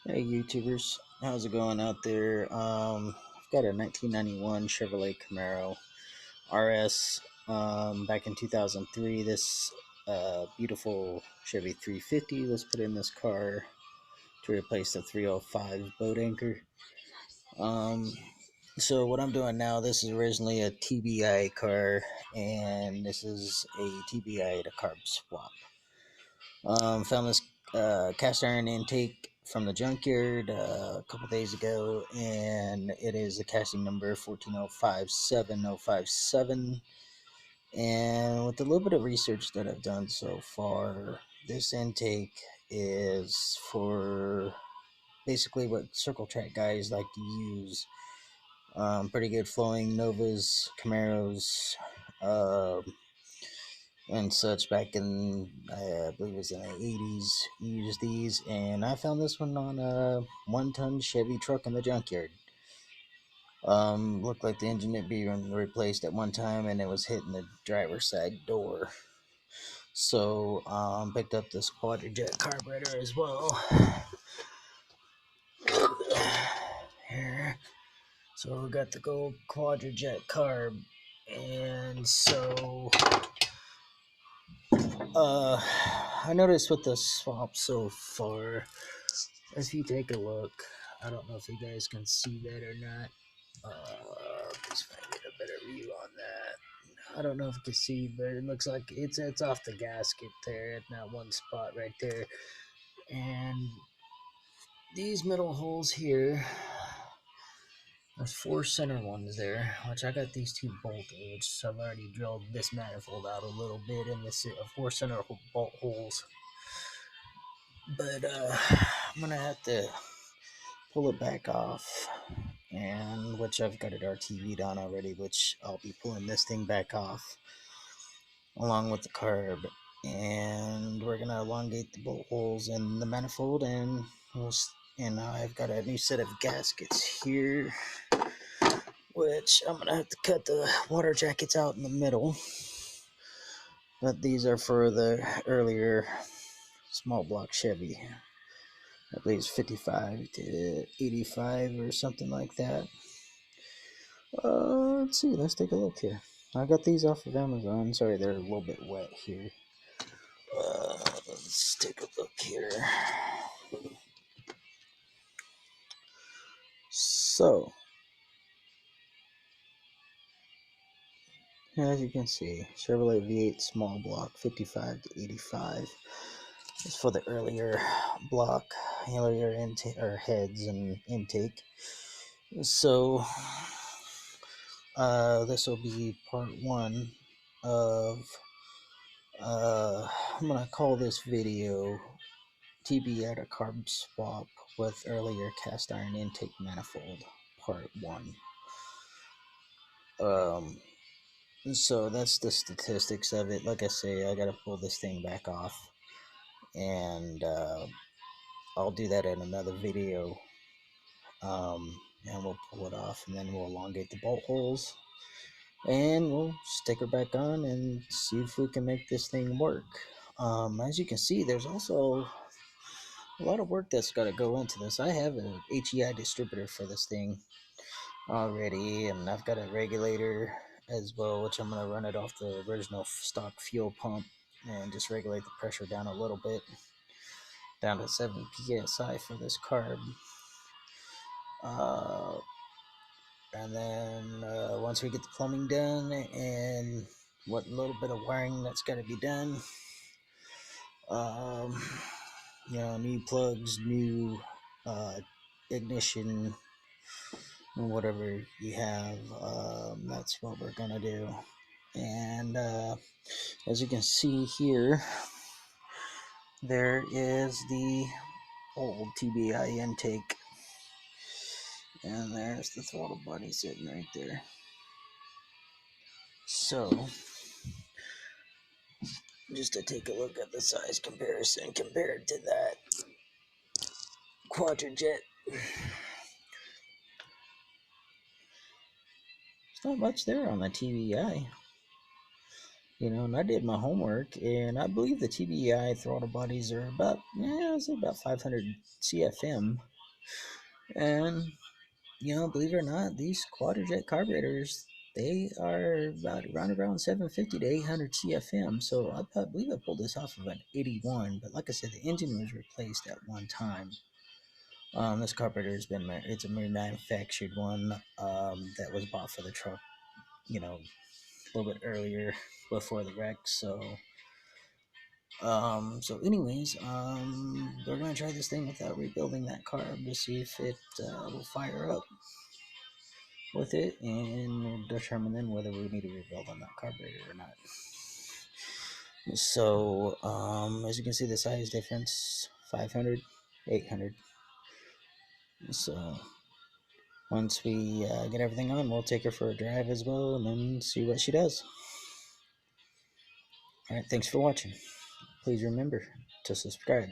Hey YouTubers, how's it going out there? I've got a 1991 Chevrolet Camaro RS. Back in 2003, this beautiful Chevy 350 was put in this car to replace the 305 boat anchor. Um, so what I'm doing now, this is originally a TBI car, and this is a TBI to carb swap. Found this cast iron intake from the junkyard a couple days ago, and it is the casting number 14057 And with a little bit of research that I've done so far, this intake is for basically what circle track guys like to use. Pretty good flowing Novas, Camaros, uh, and such back in I believe it was in the 80s. Used these, and I found this one on a 1-ton Chevy truck in the junkyard. Looked like the engine had been replaced at one time, and it was hitting the driver's side door. So picked up this quadra-jet carburetor as well. Here, so we got the gold quadra-jet carb, and so I noticed with the swap so far, if you take a look, I don't know if you guys can see that or not. Just trying to get a better view on that. I don't know if you can see, but it looks like it's off the gasket there at that one spot right there. And these middle holes here, there's 4 center ones there, which I got these 2 bolted, which I've already drilled this manifold out a little bit, and this 4 center bolt holes. But I'm gonna have to pull it back off, and which I've got it RTV'd on already, which I'll be pulling this thing back off along with the carb, and we're gonna elongate the bolt holes in the manifold, and and I've got a new set of gaskets here, which I'm gonna have to cut the water jackets out in the middle, but these are for the earlier small block Chevy. I believe it's 55 to 85 or something like that. Let's see. Let's take a look here. I got these off of Amazon. Sorry, they're a little bit wet here. Let's take a look here. So, as you can see, Chevrolet V8 small block 55 to 85 is for the earlier block, earlier intake or heads and intake. So, this will be part one of. I'm gonna call this video TB at a carb swap with earlier cast iron intake manifold, part one. Um, so that's the statistics of it. Like I say, I gotta pull this thing back off, and I'll do that in another video. And we'll pull it off, and then we'll elongate the bolt holes, and we'll stick her back on and see if we can make this thing work. As you can see, there's also a lot of work that's got to go into this. I have an HEI distributor for this thing already, and I've got a regulator as well, which I'm going to run it off the original stock fuel pump and just regulate the pressure down a little bit, down to 7 psi for this carb. Uh, and then once we get the plumbing done and what little bit of wiring that's got to be done, um, new plugs, new ignition, whatever you have, that's what we're gonna do. And as you can see here, there is the old TBI intake, and there's the throttle body sitting right there. So just to take a look at the size comparison compared to that quadra-jet, there's not much there on the TBI. And I did my homework, and I believe the TBI throttle bodies are about, it's about 500 CFM. And believe it or not, these quadrajet carburetors, they are about around 750 to 800 CFM. So I believe I pulled this off of an 81, but like I said, the engine was replaced at one time. This carburetor it's a manufactured one that was bought for the truck, a little bit earlier before the wreck. So we're gonna try this thing without rebuilding that carb to see if it will fire up with it, and we'll determine then whether we need to rebuild on that carburetor or not. So, as you can see, the size difference 500, 800. So, once we get everything on, we'll take her for a drive as well and then see what she does. Alright, thanks for watching. Please remember to subscribe.